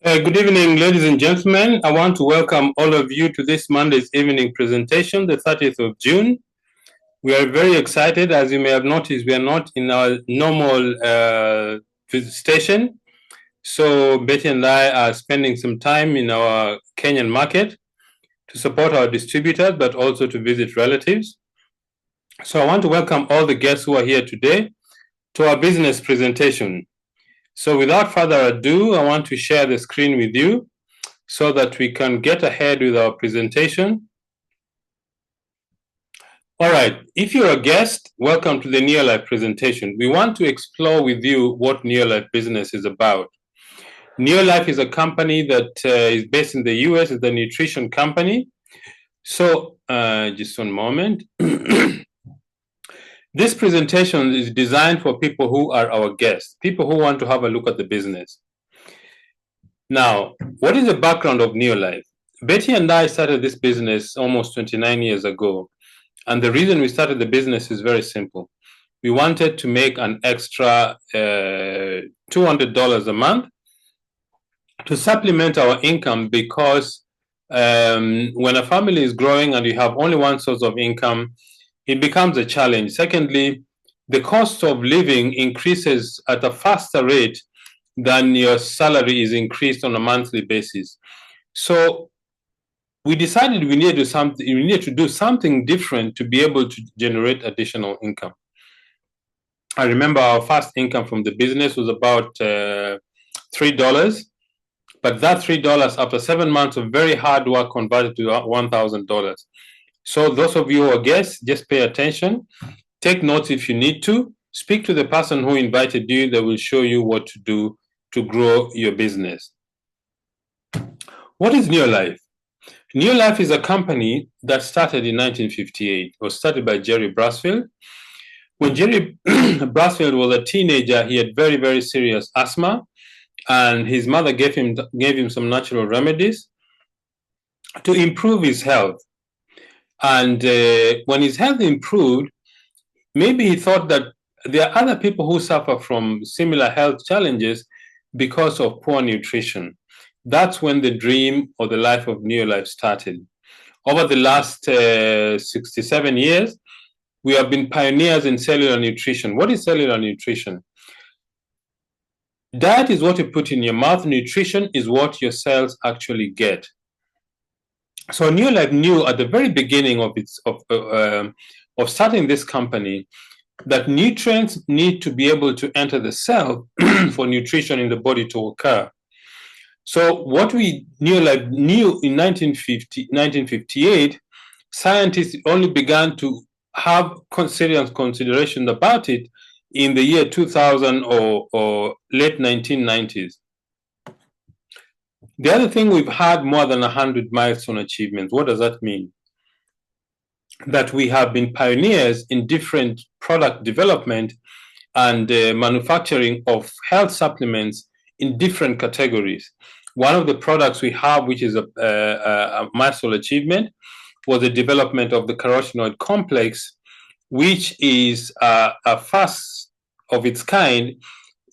Good evening, ladies and gentlemen. I want to welcome all of you to this Monday's evening presentation, the 30th of June. We are very excited. As you may have noticed, we are not in our normal station. So Betty and I are spending some time in our Kenyan market to support our distributors, but also to visit relatives. So I want to welcome all the guests who are here today to our business presentation. So without further ado, I want to share the screen with you so that we can get ahead with our presentation. All right, if you're a guest, welcome to the Neolife presentation. We want to explore with you what Neolife business is about. Neolife is a company that is based in the US, it's a nutrition company. So just one moment. This presentation is designed for people who are our guests, people who want to have a look at the business. Now, what is the background of Neolife? Betty and I started this business almost 29 years ago. And the reason we started the business is very simple. We wanted to make an extra $200 a month to supplement our income because when a family is growing and you have only one source of income, it becomes a challenge. Secondly, the cost of living increases at a faster rate than your salary is increased on a monthly basis. So we decided we needed to do something different to be able to generate additional income. I remember our first income from the business was about $3, but that $3 after 7 months of very hard work converted to $1,000. So those of you who are guests, just pay attention, take notes if you need to, speak to the person who invited you. They will show you what to do to grow your business. What is Neolife? Neolife is a company that started in 1958. It was started by Jerry Brasfield. When Jerry Brasfield was a teenager, he had very, very serious asthma, and his mother gave him some natural remedies to improve his health. And when his health improved, maybe he thought that there are other people who suffer from similar health challenges because of poor nutrition. That's when the dream or the life of Neolife started. Over the last 67 years, we have been pioneers in cellular nutrition. What is cellular nutrition? Diet is what you put in your mouth. Nutrition is what your cells actually get. So Neolife knew at the very beginning of starting this company that nutrients need to be able to enter the cell for nutrition in the body to occur. So what Neolife knew in 1958, scientists only began to have serious consideration about it in the year 2000 or late 1990s. The other thing, we've had more than 100 milestone achievements. What does that mean? That we have been pioneers in different product development and manufacturing of health supplements in different categories. One of the products we have, which is a milestone achievement, was the development of the carotenoid complex, which is a first of its kind,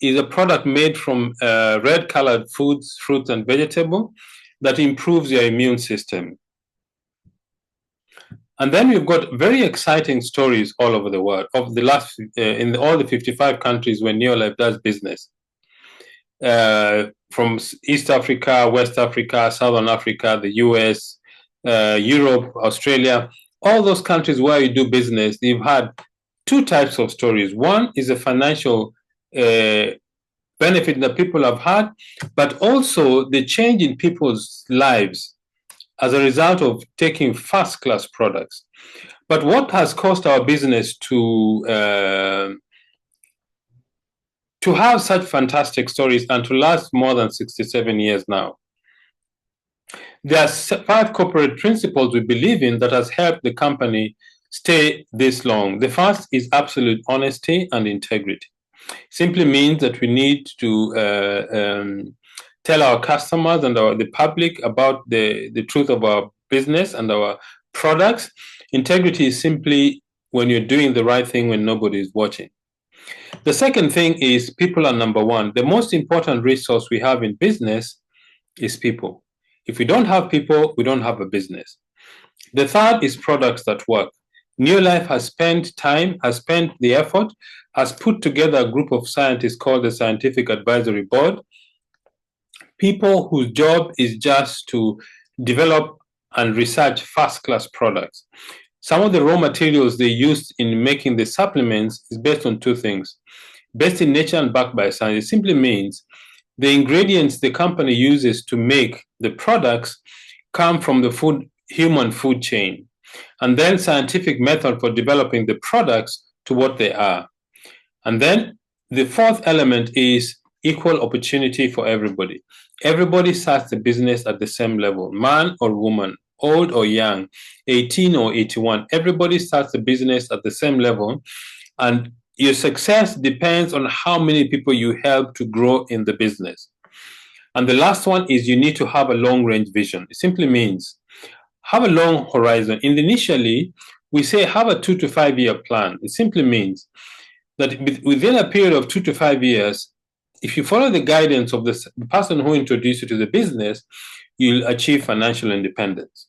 is a product made from red-colored foods, fruits, and vegetables that improves your immune system. And then we've got very exciting stories all over the world of the last in all the 55 countries where Neolife does business. From East Africa, West Africa, Southern Africa, the US, Europe, Australia, all those countries where you do business, you've had two types of stories. One is a financial benefit that people have had, but also the change in people's lives as a result of taking first-class products. But what has caused our business to have such fantastic stories and to last more than 67 years now? There are 5 corporate principles we believe in that has helped the company stay this long. The first is absolute honesty and integrity. Simply means that we need to tell our customers and the public about the truth of our business and our products. Integrity is simply when you're doing the right thing when nobody is watching. The second thing is people are number one. The most important resource we have in business is people. If we don't have people, we don't have a business. The third is products that work. Neolife has spent time, has spent the effort, has put together a group of scientists called the Scientific Advisory Board, people whose job is just to develop and research first-class products. Some of the raw materials they used in making the supplements is based on two things. Based in nature and backed by science. It simply means the ingredients the company uses to make the products come from the human food chain, and then scientific method for developing the products to what they are. And then the fourth element is equal opportunity for everybody. Everybody starts the business at the same level, man or woman, old or young, 18 or 81. Everybody starts the business at the same level, and your success depends on how many people you help to grow in the business. And the last one is you need to have a long-range vision. It simply means have a long horizon. Initially, we say have a 2 to 5 year plan. It simply means that within a period of 2 to 5 years, if you follow the guidance of the person who introduced you to the business, you'll achieve financial independence.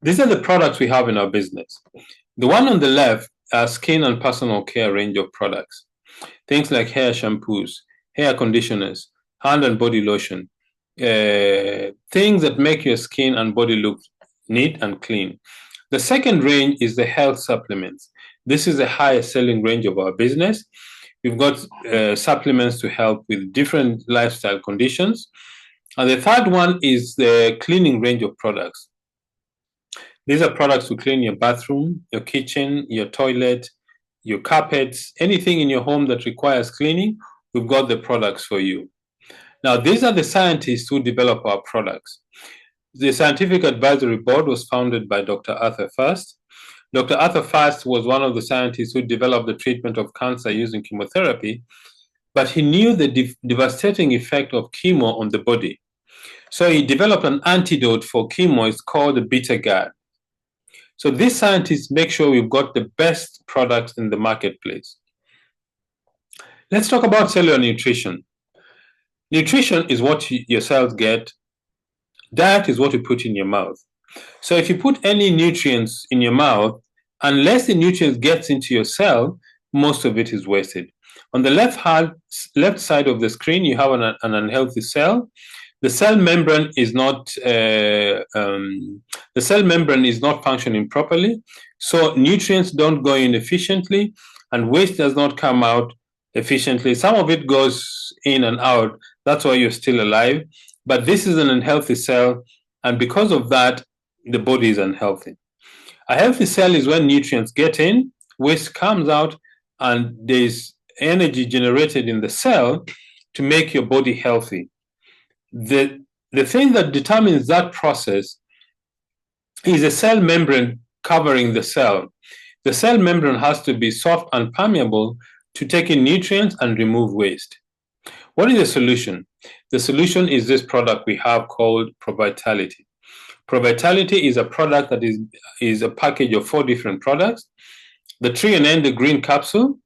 These are the products we have in our business. The one on the left are skin and personal care range of products. Things like hair shampoos, hair conditioners, hand and body lotion, things that make your skin and body look neat and clean. The second range is the health supplements. This is the highest selling range of our business. We've got supplements to help with different lifestyle conditions. And the third one is the cleaning range of products. These are products to clean your bathroom, your kitchen, your toilet, your carpets, anything in your home that requires cleaning, we've got the products for you. Now, these are the scientists who develop our products. The Scientific Advisory Board was founded by Dr. Arthur First. Dr. Arthur First was one of the scientists who developed the treatment of cancer using chemotherapy, but he knew the devastating effect of chemo on the body. So he developed an antidote for chemo. It's called the beta guard. So these scientists make sure we've got the best products in the marketplace. Let's talk about cellular nutrition. Nutrition is what your cells get. Diet is what you put in your mouth. So if you put any nutrients in your mouth, unless the nutrients gets into your cell, most of it is wasted. On the left side of the screen, you have an unhealthy cell. The cell membrane is not functioning properly, so nutrients don't go in efficiently, and waste does not come out efficiently. Some of it goes in and out. That's why you're still alive. But this is an unhealthy cell, and because of that, the body is unhealthy. A healthy cell is when nutrients get in, waste comes out, and there's energy generated in the cell to make your body healthy. The thing that determines that process is a cell membrane covering the cell. The cell membrane has to be soft and permeable to take in nutrients and remove waste. What is the solution? The solution is this product we have called ProVitality. ProVitality is a product that is a package of 4 different products. The N, the green capsule,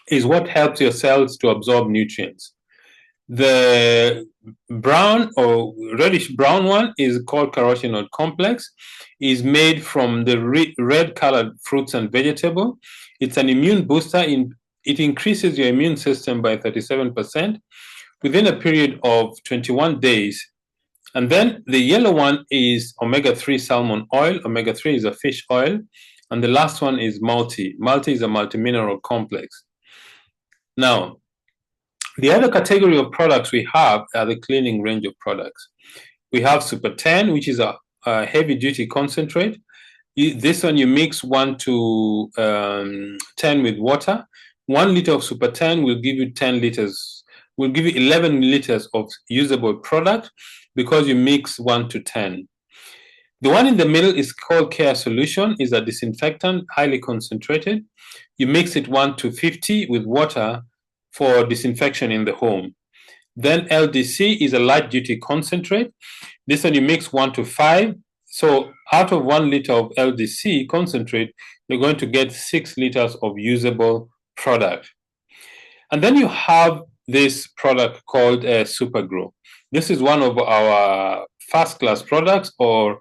is what helps your cells to absorb nutrients. The brown or reddish brown one is called carotenoid complex. Is made from the red colored fruits and vegetable. It's an immune booster. It increases your immune system by 37% within a period of 21 days. And then the yellow one is omega-3 salmon oil. Omega-3 is a fish oil. And the last one is multi. Multi is a multimineral complex. Now, the other category of products we have are the cleaning range of products. We have Super 10, which is a heavy-duty concentrate. This one you mix 1 to 10 with water. 1 liter of Super 10 will give you 10 liters, will give you 11 liters of usable product because you mix 1 to 10. The one in the middle is called Care Solution, is a disinfectant, highly concentrated. You mix it 1 to 50 with water for disinfection in the home. Then LDC is a light duty concentrate. This one you mix 1 to 5. So out of 1 liter of LDC concentrate, you're going to get 6 liters of usable product. And then you have this product called Super Grow. This is one of our first-class products, or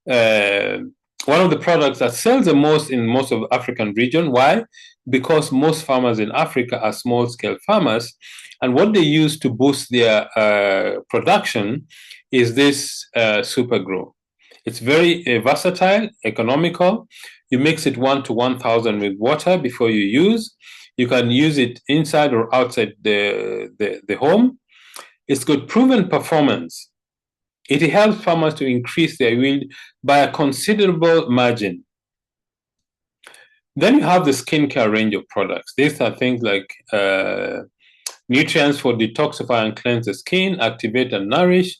one of the products that sells the most in most of the African region. Why? Because most farmers in Africa are small-scale farmers, and what they use to boost their production is this Super Grow. It's very versatile, economical. You mix it 1 to 1,000 with water before you use. You can use it inside or outside the home. It's got proven performance. It helps farmers to increase their yield by a considerable margin. Then you have the skincare range of products. These are things like nutrients for detoxify and cleanse the skin, activate and nourish,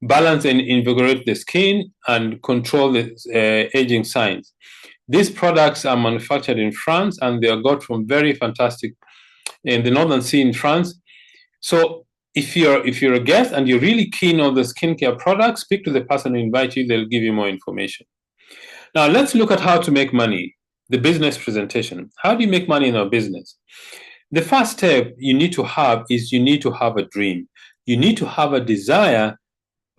balance and invigorate the skin, and control the aging signs. These products are manufactured in France, and they are got from very fantastic in the Northern Sea in France. So if you're a guest and you're really keen on the skincare products, speak to the person who invites you. They'll give you more information. Now let's look at how to make money. The business presentation. How do you make money in our business? The first step you need to have is you need to have a dream. You need to have a desire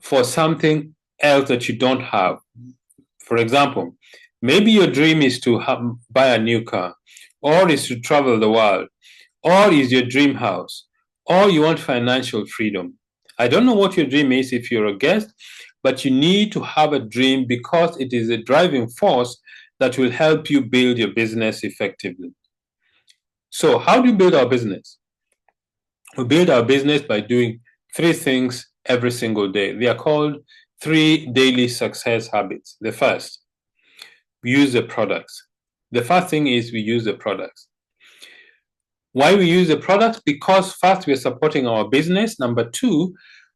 for something else that you don't have. For example, maybe your dream is to buy a new car, or is to travel the world, or is your dream house, or you want financial freedom. I don't know what your dream is if you're a guest, but you need to have a dream because it is a driving force that will help you build your business effectively. So how do you build our business? We build our business by doing 3 things every single day. They are called 3 daily success habits. The first, we use the products. The first thing is we use the products. Why we use the products? Because first, we're supporting our business. Number 2,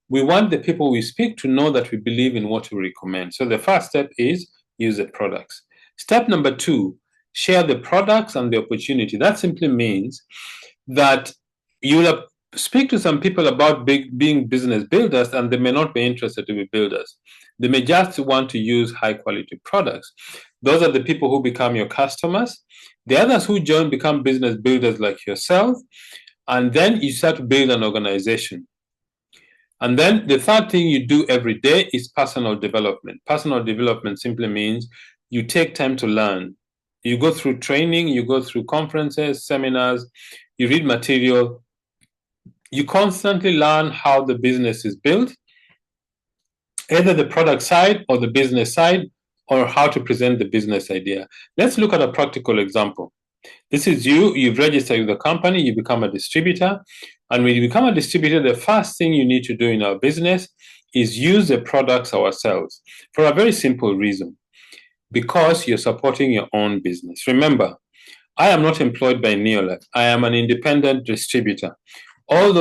we want the people we speak to know that we believe in what we recommend. So the first step is use the products. Step number 2, share the products and the opportunity. That simply means that you will speak to some people about being business builders, and they may not be interested to be builders. They may just want to use high quality products. Those are the people who become your customers. The others who join become business builders like yourself, and then you start to build an organization. And then the third thing you do every day is personal development. Personal development simply means you take time to learn. You go through training, you go through conferences, seminars, you read material. You constantly learn how the business is built, either the product side or the business side, or how to present the business idea. Let's look at a practical example. This is you've registered with the company, you become a distributor. And when you become a distributor, the first thing you need to do in our business is use the products ourselves for a very simple reason, because you're supporting your own business. Remember, I am not employed by Neolife. I am an independent distributor. All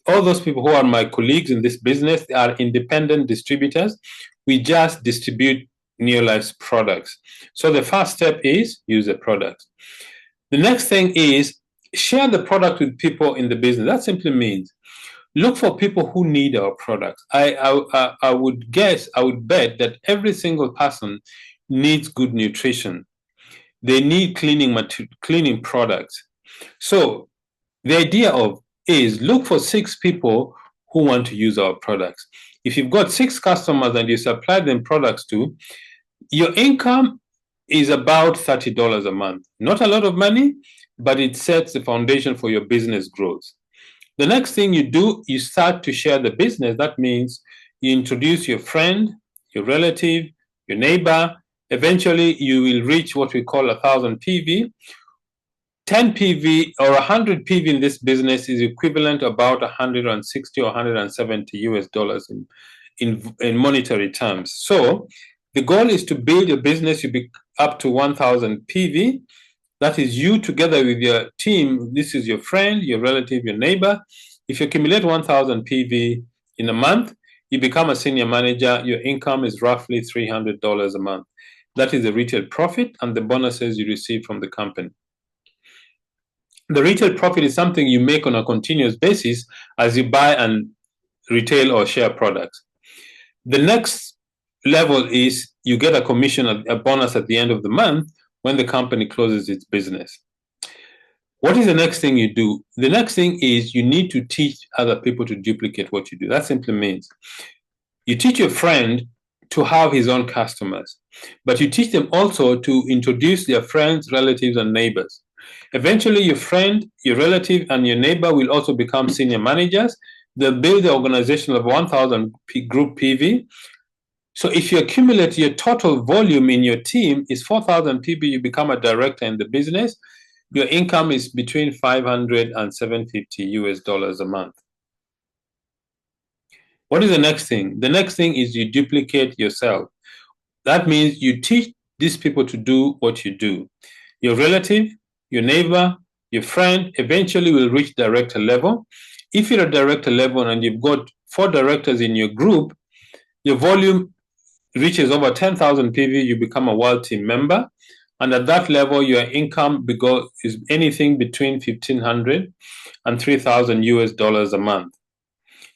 those people who are my colleagues in this business are independent distributors. We just distribute Neolife's products. So the first step is use the product. The next thing is share the product with people in the business. That simply means look for people who need our products. I would bet that every single person needs good nutrition. They need cleaning products. So the idea is look for 6 people who want to use our products. If you've got 6 customers and you supply them products to, your income is about $30 a month. Not a lot of money, but it sets the foundation for your business growth. The next thing you do, you start to share the business. That means you introduce your friend, your relative, your neighbor. Eventually, you will reach what we call 1,000 PV. 10 PV or 100 PV in this business is equivalent to about 160 or 170 US dollars in monetary terms. So the goal is to build your business, you be up to 1,000 PV. That is you together with your team. This is your friend, your relative, your neighbor. If you accumulate 1,000 PV in a month, you become a senior manager. Your income is roughly $300 a month. That is the retail profit and the bonuses you receive from the company. The retail profit is something you make on a continuous basis as you buy and retail or share products. The next level is you get a commission, a bonus at the end of the month when the company closes its business. What is the next thing you do? The next thing is you need to teach other people to duplicate what you do. That simply means you teach your friend to have his own customers, but you teach them also to introduce their friends, relatives, and neighbors. Eventually, your friend, your relative, and your neighbor will also become senior managers. They'll build the organization of 1,000 group PV. So if you accumulate your total volume in your team is 4,000 PV, you become a director in the business. Your income is between 500 and 750 US dollars a month. What is the next thing? The next thing is you duplicate yourself. That means you teach these people to do what you do. Your relative, your neighbor, your friend eventually will reach director level. If you're at director level and you've got 4 directors in your group, your volume reaches over 10,000 PV, you become a world team member. And at that level, your income is anything between 1,500 and 3,000 US dollars a month.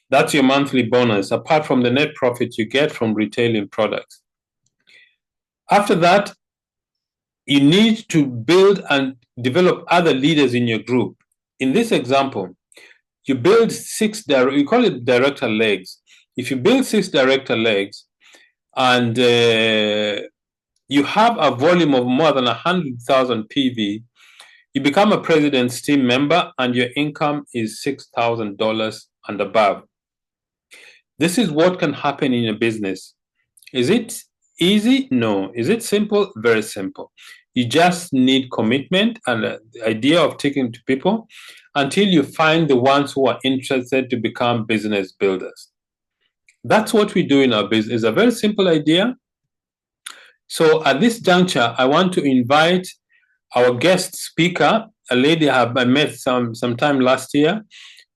That's your monthly bonus, apart from the net profit you get from retailing products. After that, you need to build and develop other leaders in your group. In this example, you build 6, you call it director legs. If you build 6 director legs and you have a volume of more than 100,000 PV, you become a president's team member and your income is $6,000 and above. This is what can happen in a business. Is it easy? No. Is it simple? Very simple. You just need commitment and the idea of taking to people until you find the ones who are interested to become business builders. That's what we do in our business. It's a very simple idea. So at this juncture, I want to invite our guest speaker, a lady I met sometime last year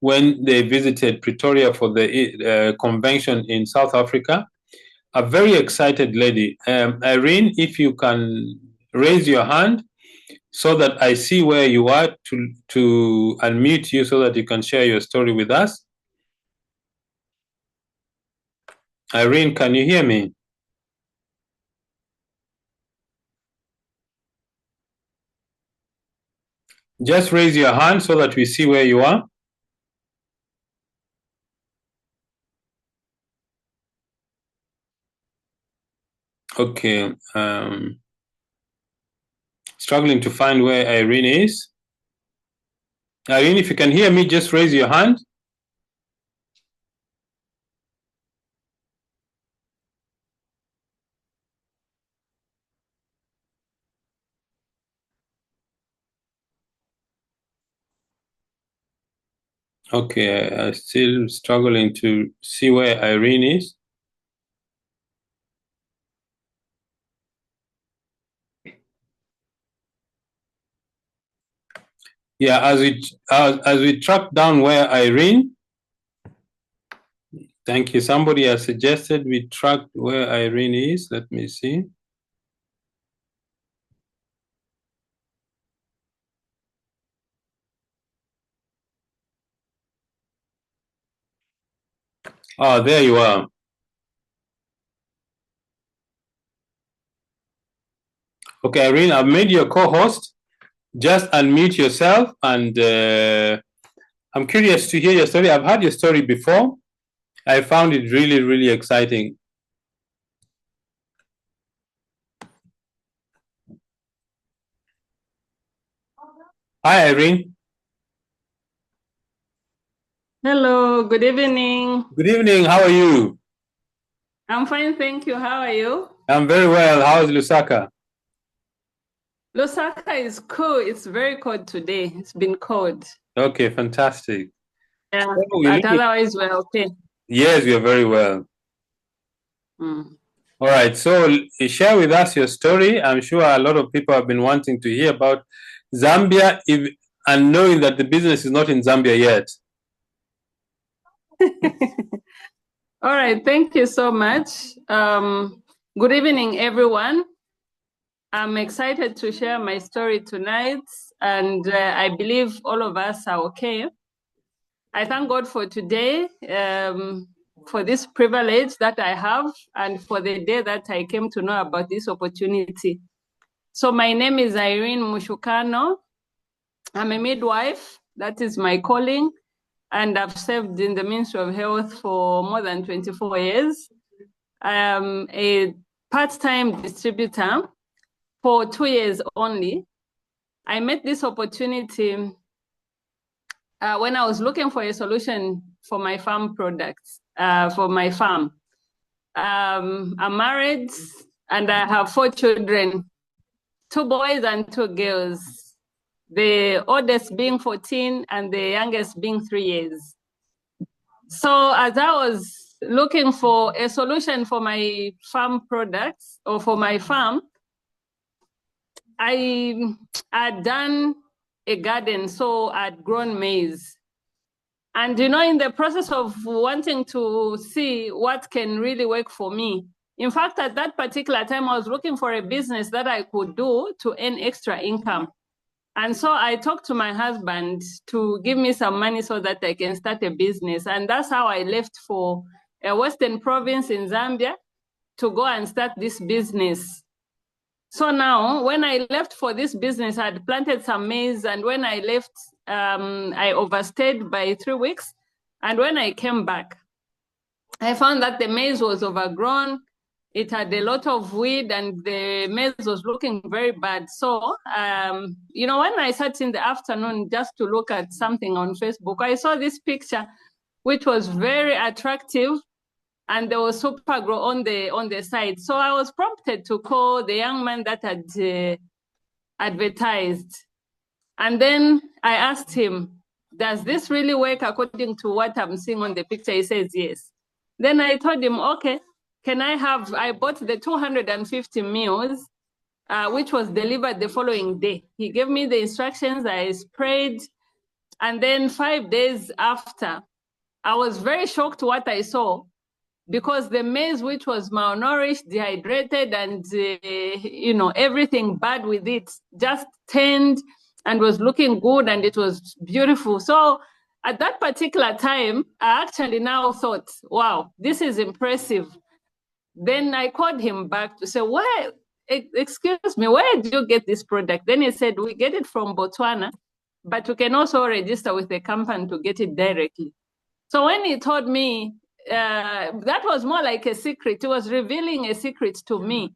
when they visited Pretoria for the convention in South Africa. A very excited lady. Irene, if you can raise your hand so that I see where you are to unmute you so that you can share your story with us. Irene, can you hear me? Just raise your hand so that we see where you are. Okay. Struggling to find where Irene is. Irene, if you can hear me, just raise your hand. Okay, I'm still struggling to see where Irene is. Yeah, as we track down where Irene, thank you. Somebody has suggested we track where Irene is. Let me see. Oh, there you are. Okay, Irene, I've made you a co-host. Just unmute yourself, and I'm curious to hear your story. I've heard your story before. I found it really, really exciting. Hi, Irene. Hello, good evening. Good evening. How are you? I'm fine, thank you. How are you? I'm very well. How is Lusaka? Lusaka is cool. It's very cold today. It's been cold. Okay, fantastic. Yeah, but otherwise we're okay. Yes, we are very well. All right, so share with us your story. I'm sure a lot of people have been wanting to hear about Zambia and knowing that the business is not in Zambia yet. All right, thank you so much. Good evening, everyone. I'm excited to share my story tonight, and I believe all of us are okay. I thank God for today, for this privilege that I have, and for the day that I came to know about this opportunity. So my name is Ireen Mushukano. I'm a midwife. That is my calling. And I've served in the Ministry of Health for more than 24 years. I am a part-time distributor for 2 years only. I met this opportunity when I was looking for a solution for my farm products, for my farm. I'm married and I have 4 children, 2 boys and 2 girls. The oldest being 14 and the youngest being 3 years. So as I was looking for a solution for my farm products or for my farm, I had done a garden, so I'd grown maize. And in the process of wanting to see what can really work for me, in fact, at that particular time, I was looking for a business that I could do to earn extra income. And so I talked to my husband to give me some money so that I can start a business. And that's how I left for a Western province in Zambia to go and start this business. So now, when I left for this business, I had planted some maize. And when I left, I overstayed by 3 weeks. And when I came back, I found that the maize was overgrown. It had a lot of weed and the maize was looking very bad. So, when I sat in the afternoon just to look at something on Facebook, I saw this picture, which was very attractive, and there was Supergrow on the side. So I was prompted to call the young man that had advertised. And then I asked him, does this really work according to what I'm seeing on the picture? He says, yes. Then I told him, okay, I bought the 250 meals, which was delivered the following day. He gave me the instructions, I sprayed, and then 5 days after, I was very shocked what I saw, because the maize, which was malnourished, dehydrated, and everything bad with it, just turned and was looking good, and it was beautiful. So at that particular time, I actually now thought, wow, this is impressive. Then I called him back to say, excuse me, where did you get this product? Then he said, we get it from Botswana, but you can also register with the company to get it directly. So when he told me, that was more like a secret. It was revealing a secret to me,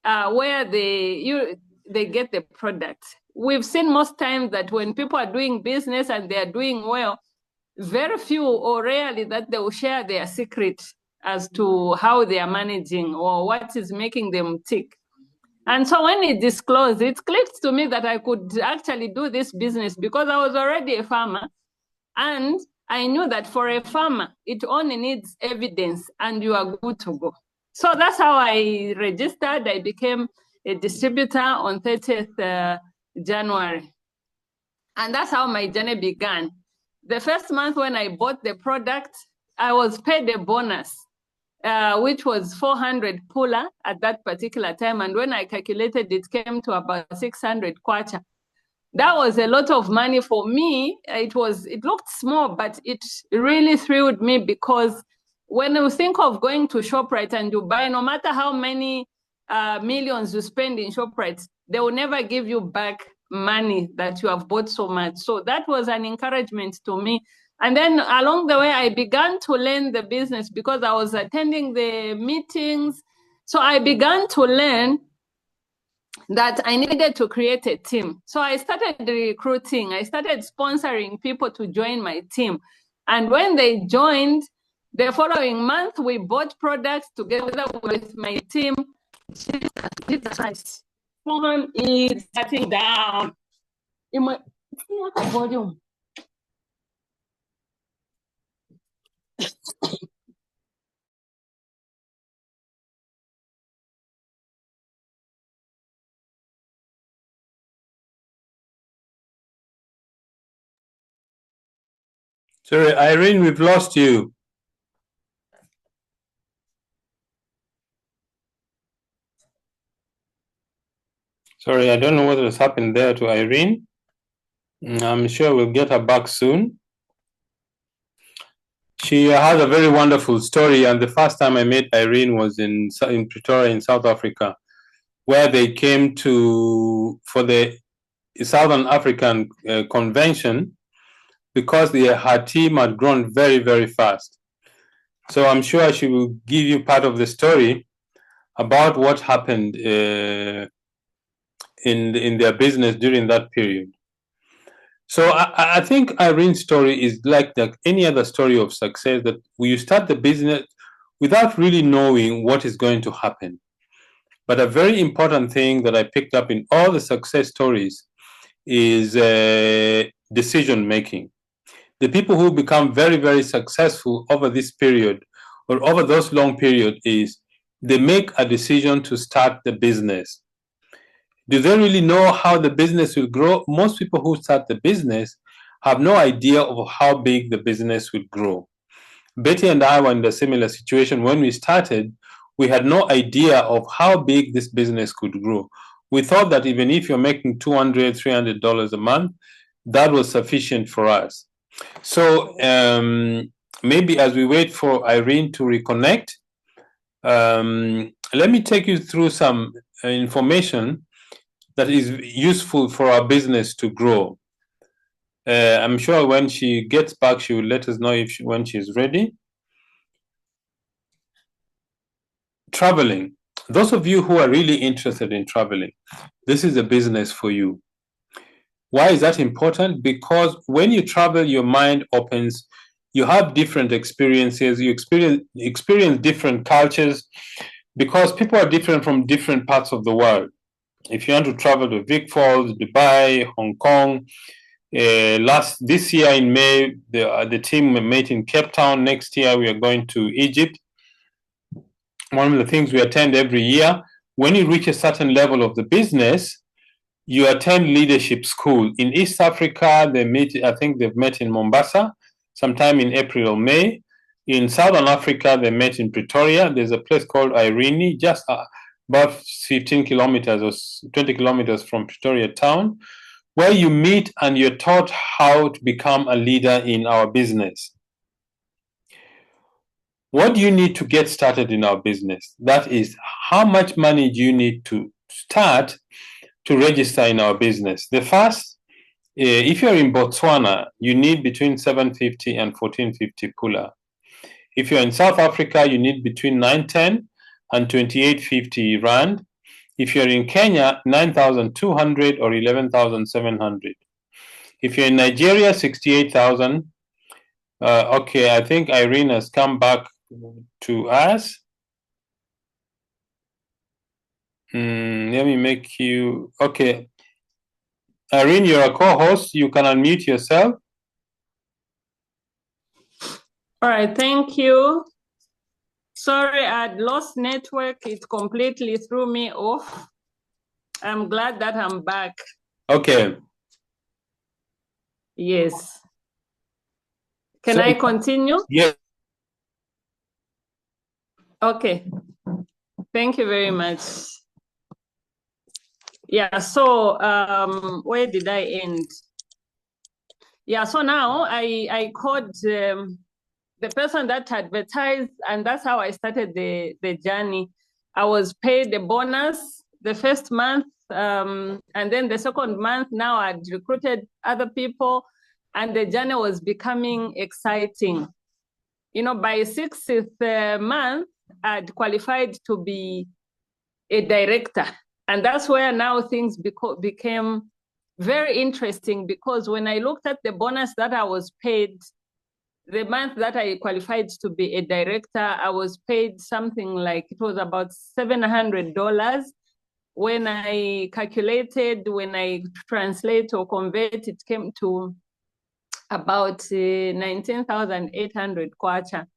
where they get the product. We've seen most times that when people are doing business and they are doing well, very few or rarely that they will share their secret as to how they are managing or what is making them tick. And so when he disclosed, it clicked to me that I could actually do this business because I was already a farmer. And I knew that for a farmer, it only needs evidence and you are good to go. So that's how I registered. I became a distributor on 30th January. And that's how my journey began. The first month when I bought the product, I was paid a bonus, which was 400 pula at that particular time. And when I calculated, it came to about 600 kwacha. That was a lot of money for me. It looked small, but it really thrilled me, because when you think of going to ShopRite and you buy, no matter how many millions you spend in ShopRite, they will never give you back money that you have bought so much. So that was an encouragement to me. And then along the way, I began to learn the business because I was attending the meetings. So I began to learn that I needed to create a team. So I started recruiting. I started sponsoring people to join my team. And when they joined, the following month, we bought products together with my team. Jesus Christ. Phone is shutting down. Volume. Sorry, Irene, we've lost you. Sorry, I don't know what has happened there to Irene. I'm sure we'll get her back soon. She has a very wonderful story, and the first time I met Irene was in Pretoria in South Africa, where they came for the Southern African convention because her team had grown very, very fast. So I'm sure she will give you part of the story about what happened in their business during that period. So I think Irene's story is like any other story of success, that you start the business without really knowing what is going to happen. But a very important thing that I picked up in all the success stories is decision making. The people who become very, very successful over this period or over those long periods is they make a decision to start the business. Do they really know how the business will grow? Most people who start the business have no idea of how big the business will grow. Betty and I were in a similar situation. When we started, we had no idea of how big this business could grow. We thought that even if you're making $200, $300 a month, that was sufficient for us. So maybe as we wait for Irene to reconnect, let me take you through some information that is useful for our business to grow. I'm sure when she gets back, she will let us know when she's ready. Traveling. Those of you who are really interested in traveling, this is a business for you. Why is that important? Because when you travel, your mind opens. You have different experiences. You experience different cultures because people are different from different parts of the world. If you want to travel to Vic Falls, Dubai, Hong Kong, this year in May, the team met in Cape Town. Next year, we are going to Egypt. One of the things we attend every year, when you reach a certain level of the business, you attend leadership school. In East Africa, I think they've met in Mombasa, sometime in April or May. In Southern Africa, they met in Pretoria. There's a place called Ireen, just about 15 kilometers or 20 kilometers from Pretoria town, where you meet and you're taught how to become a leader in our business. What do you need to get started in our business? That is, how much money do you need to start to register in our business? The first, if you're in Botswana, you need between 750 and 1450 pula. If you're in South Africa, you need between 910 and 2850 rand. If you're in Kenya, 9,200 or 11,700. If you're in Nigeria, 68,000. Okay, I think Irene has come back to us. Let me make you, okay. Irene, you're a co-host. You can unmute yourself. All right, thank you. Sorry, I'd lost network. It completely threw me off. I'm glad that I'm back. Okay. Yes. Can I continue? Yes. Okay. Thank you very much. Yeah, so where did I end? Yeah, so now I called the person that advertised, and that's how I started the journey. I was paid the bonus the first month, and then the second month, now I'd recruited other people, and the journey was becoming exciting. You know, by 6th month, I'd qualified to be a director. And that's where now things became very interesting, because when I looked at the bonus that I was paid, the month that I qualified to be a director, I was paid something like, it was about $700. When I calculated, when I translate or convert, it came to about 19,800 kwacha.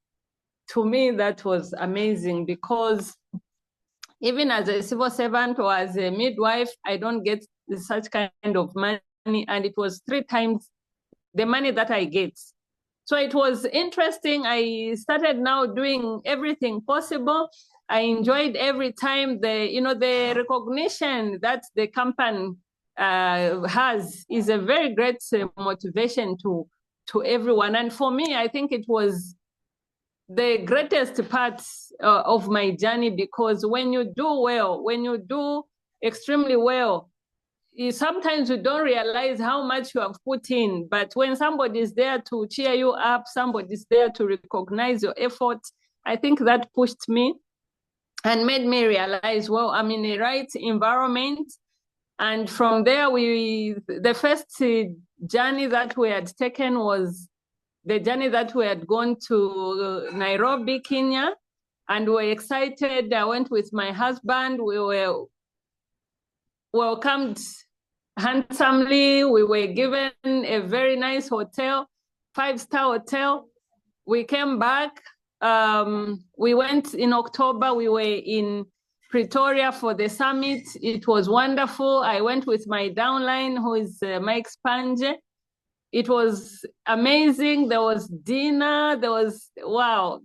To me, that was amazing, because even as a civil servant or as a midwife, I don't get such kind of money, and it was 3 times the money that I get. So it was interesting. I started now doing everything possible. I enjoyed every time the recognition that the company has is a very great motivation to everyone. And for me, I think it was the greatest part of my journey, because when you do well, when you do extremely well, sometimes you don't realize how much you have put in, but when somebody is there to cheer you up, somebody is there to recognize your effort, I think that pushed me and made me realize, well, I'm in the right environment. And from there, the first journey that we had taken was the journey that we had gone to Nairobi, Kenya, and we were excited. I went with my husband. We were welcomed handsomely. We were given a very nice hotel, 5-star hotel. We came back. We went in October. We were in Pretoria for the summit. It was wonderful. I went with my downline, who is Mike Spange. It was amazing. There was dinner. There was, wow.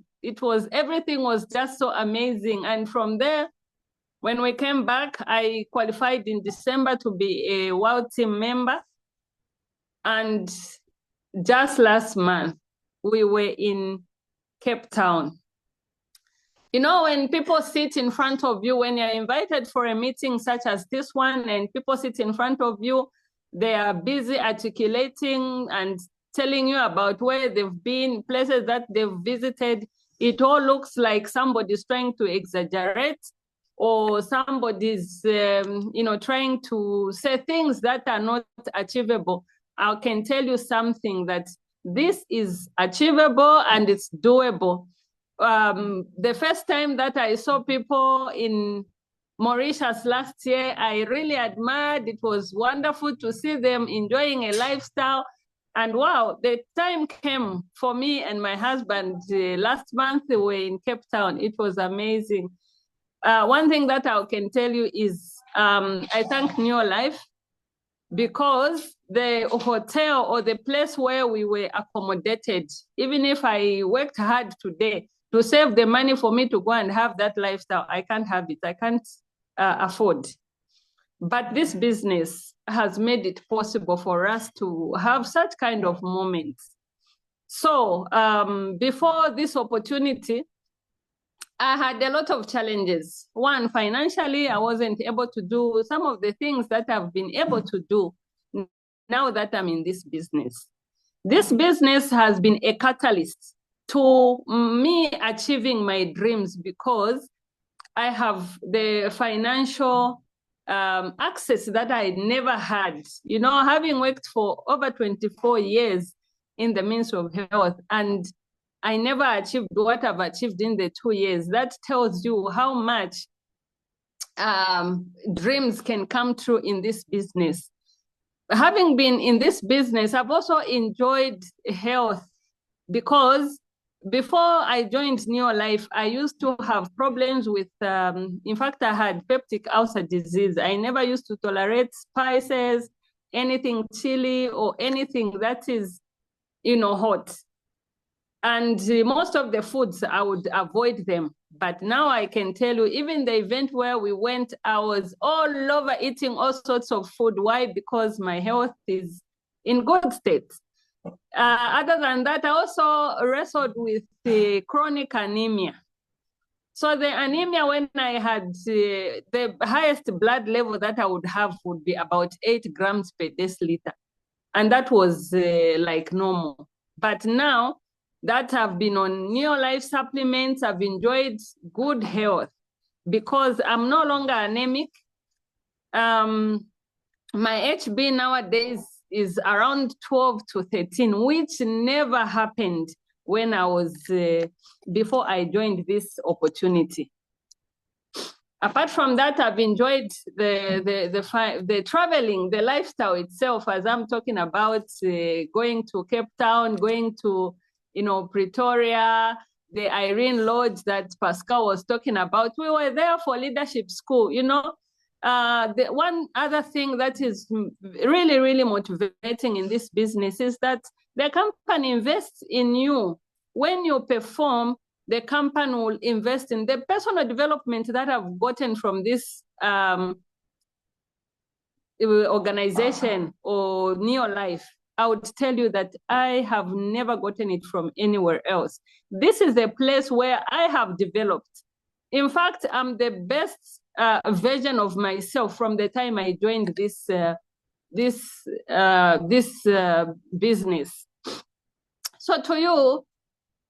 Everything was just so amazing. And from there, when we came back, I qualified in December to be a World Team member. And just last month, we were in Cape Town. You know, when people sit in front of you, when you're invited for a meeting such as this one, and people sit in front of you, they are busy articulating and telling you about where they've been, places that they've visited. It all looks like somebody's trying to exaggerate, or somebody's, trying to say things that are not achievable. I can tell you something, that this is achievable and it's doable. The first time that I saw people in Mauritius last year, I really admired. It was wonderful to see them enjoying a lifestyle. And wow, the time came for me and my husband last month. We were in Cape Town. It was amazing. One thing that I can tell you is I thank Neolife, because the hotel or the place where we were accommodated, even if I worked hard today to save the money for me to go and have that lifestyle, I can't have it. I can't afford. But this business has made it possible for us to have such kind of moments. So before this opportunity, I had a lot of challenges. One, financially, I wasn't able to do some of the things that I've been able to do now that I'm in this business. This business has been a catalyst to me achieving my dreams, because I have the financial access that I never had. You know, having worked for over 24 years in the Ministry of Health, and I never achieved what I've achieved in the 2 years. That tells you how much dreams can come true in this business. Having been in this business, I've also enjoyed health, because before I joined Neolife, I used to have problems with, in fact, I had peptic ulcer disease. I never used to tolerate spices, anything chili, or anything that is, hot. And most of the foods, I would avoid them. But now I can tell you, even the event where we went, I was all over eating all sorts of food. Why? Because my health is in good state. Other than that, I also wrestled with chronic anemia. So the anemia, when I had the highest blood level that I would have would be about 8 grams per deciliter. And that was like normal. But now that I've been on Neolife supplements, I've enjoyed good health, because I'm no longer anemic. My HB nowadays is around 12 to 13, which never happened when I was, before I joined this opportunity. Apart from that, I've enjoyed the traveling, the lifestyle itself, as I'm talking about, going to Cape Town, going to, Pretoria, the Ireen Lodge that Pascal was talking about. We were there for leadership school, The one other thing that is really, really motivating in this business is that the company invests in you. When you perform, the company will invest in the personal development that I've gotten from this organization or Neolife. I would tell you that I have never gotten it from anywhere else. This is a place where I have developed. In fact, I'm the best version of myself from the time I joined this business. So to you,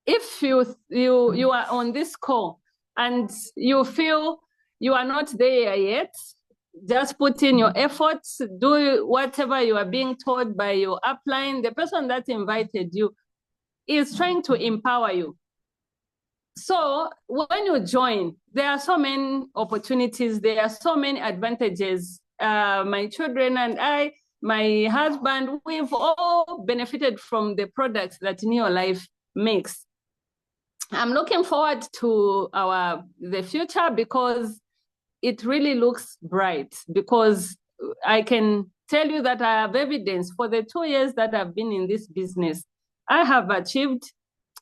if you are on this call and you feel you are not there yet, just put in your efforts, do whatever you are being told by your upline. The person that invited you is trying to empower you. So when you join, there are so many opportunities, there are so many advantages. My children and I, my husband, we've all benefited from the products that Neolife makes. I'm looking forward to the future because it really looks bright, because I can tell you that I have evidence for the 2 years that I've been in this business. I have achieved,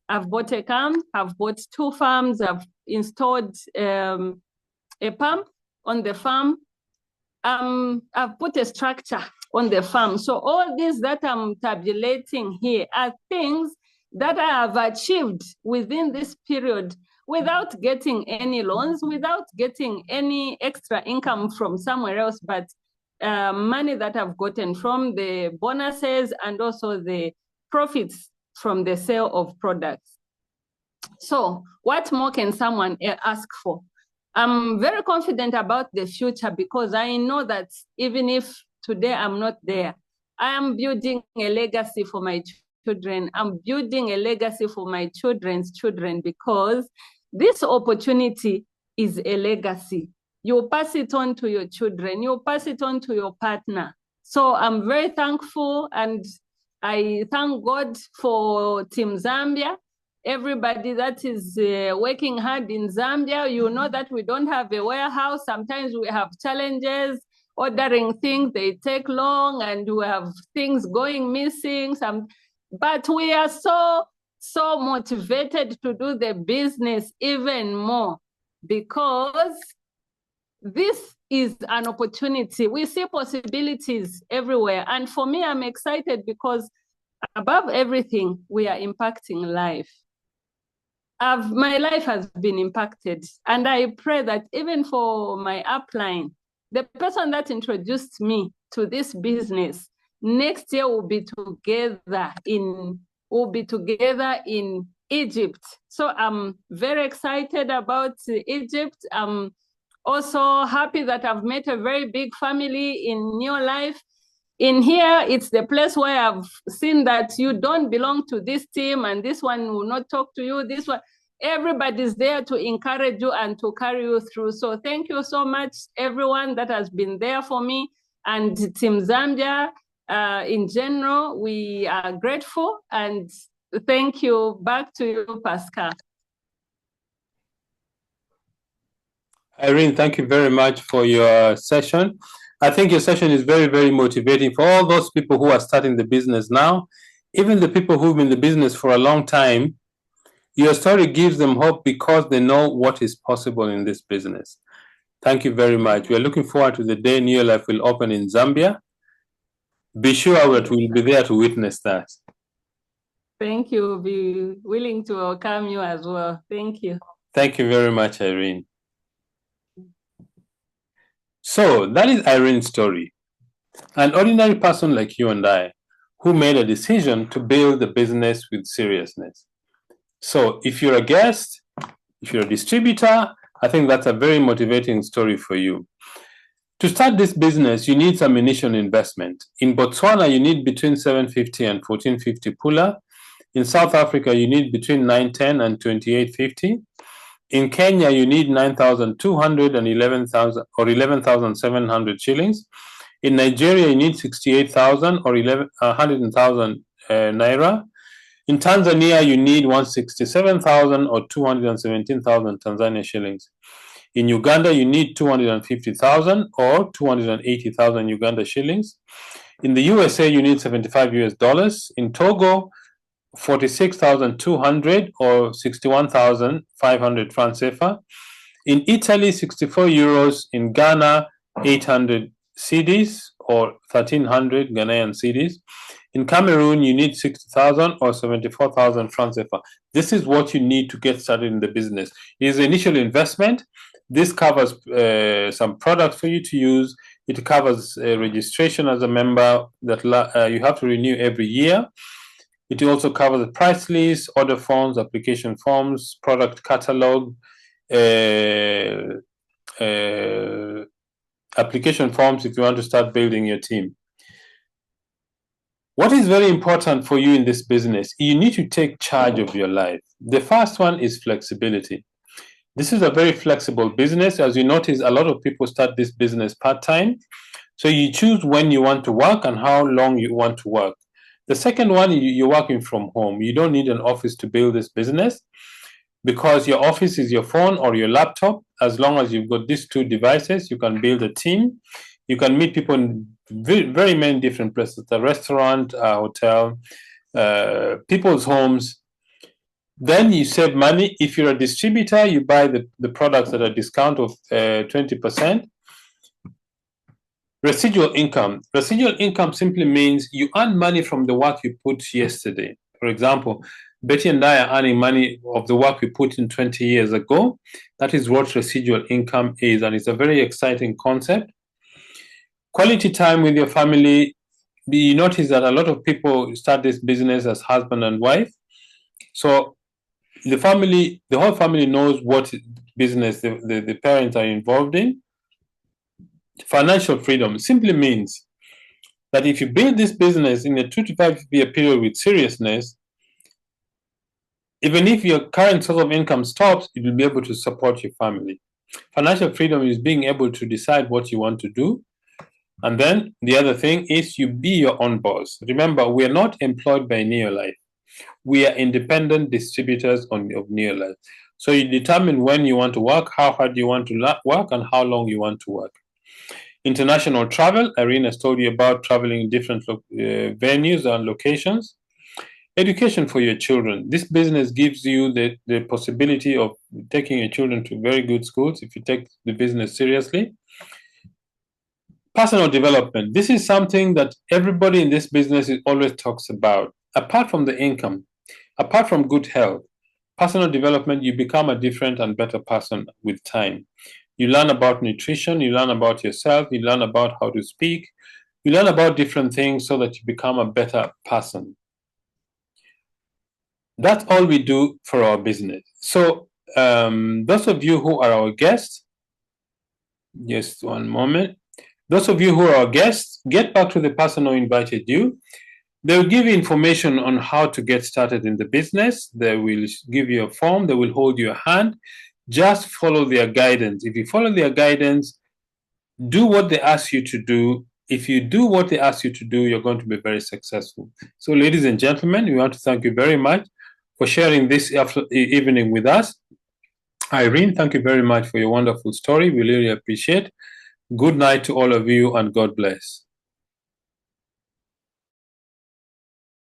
I've bought a camp, I've bought 2 farms, I've installed a pump on the farm. I've put a structure on the farm. So all these that I'm tabulating here are things that I have achieved within this period without getting any loans, without getting any extra income from somewhere else, but money that I've gotten from the bonuses and also the profits from the sale of products. So what more can someone ask for? I'm very confident about the future because I know that even if today I'm not there, I am building a legacy for my children. I'm building a legacy for my children's children because this opportunity is a legacy. You pass it on to your children, you pass it on to your partner. So I'm very thankful, and I thank God for Team Zambia. Everybody that is working hard in Zambia, you know that we don't have a warehouse. Sometimes we have challenges ordering things, they take long, and we have things going missing. But we are so motivated to do the business even more because this is an opportunity. We see possibilities everywhere. And for me, I'm excited because above everything, we are impacting life. My life has been impacted, and I pray that even for my upline, the person that introduced me to this business, next year we'll be together in Egypt. So I'm very excited about Egypt. I'm also happy that I've met a very big family in Neolife. In here, it's the place where I've seen that you don't belong to this team and this one will not talk to you. This one, everybody's there to encourage you and to carry you through. So thank you so much, everyone that has been there for me, and Team Zambia in general. We are grateful, and thank you. Back to you, Pascal. Irene, thank you very much for your session. I think your session is very, very motivating for all those people who are starting the business now, even the people who've been in the business for a long time. Your story gives them hope because they know what is possible in this business. Thank you very much. We are looking forward to the day Neolife will open in Zambia. Be sure that we'll be there to witness that. Thank you. We'll be willing to welcome you as well. Thank you. Thank you very much, Irene. So that is Irene's story. An ordinary person like you and I who made a decision to build the business with seriousness. So if you're a guest, if you're a distributor, I think that's a very motivating story for you. To start this business, you need some initial investment. In Botswana, you need between 750 and 1450 pula. In South Africa, you need between 910 and 2850. In Kenya, you need 9,200 and 11,700 shillings. In Nigeria, you need 68,000 or 100,000 naira. In Tanzania, you need 167,000 or 217,000 Tanzania shillings. In Uganda, you need 250,000 or 280,000 Uganda shillings. In the USA, you need 75 US dollars. In Togo, 46,200 or 61,500 francs CFA. In Italy, 64 euros. In Ghana, 800 cedis or 1,300 Ghanaian cedis. In Cameroon, you need 60,000 or 74,000 francs CFA. This is what you need to get started in the business. It is the initial investment. This covers some products for you to use. It covers registration as a member that you have to renew every year. It also covers the price list, order forms, application forms, product catalog, application forms if you want to start building your team. What is very important for you in this business? You need to take charge of your life. The first one is flexibility. This is a very flexible business. As you notice, a lot of people start this business part-time. So you choose when you want to work and how long you want to work. The second one, you're working from home. You don't need an office to build this business because your office is your phone or your laptop. As long as you've got these two devices, you can build a team. You can meet people in very many different places, a restaurant, a hotel, people's homes. Then you save money. If you're a distributor, you buy the products at a discount of 20%. Residual income. Residual income simply means you earn money from the work you put yesterday. For example, Betty and I are earning money of the work we put in 20 years ago. That is what residual income is, and it's a very exciting concept. Quality time with your family. You notice that a lot of people start this business as husband and wife. So the whole family knows what business the parents are involved in. Financial freedom simply means that if you build this business in a 2 to 5 year period with seriousness, even if your current source of income stops, you will be able to support your family. Financial freedom is being able to decide what you want to do. And then the other thing is you be your own boss. Remember, we are not employed by Neolife. We are independent distributors of Neolife. So you determine when you want to work, how hard you want to work, and how long you want to work. International travel. Irene has told you about traveling in different venues and locations. Education for your children. This business gives you the possibility of taking your children to very good schools if you take the business seriously. Personal development. This is something that everybody in this business always talks about. Apart from the income, apart from good health, personal development, you become a different and better person with time. You learn about nutrition, you learn about yourself, you learn about how to speak, you learn about different things so that you become a better person. That's all we do for our business. So those of you who are our guests, just one moment. Those of you who are our guests, get back to the person who invited you. They will give you information on how to get started in the business. They will give you a form. They will hold your hand. Just follow their guidance. If you follow their guidance, do what they ask you to do. If you do what they ask you to do, you're going to be very successful. So, ladies and gentlemen, we want to thank you very much for sharing this evening with us. Irene, thank you very much for your wonderful story. We really appreciate it. Good night to all of you, and God bless.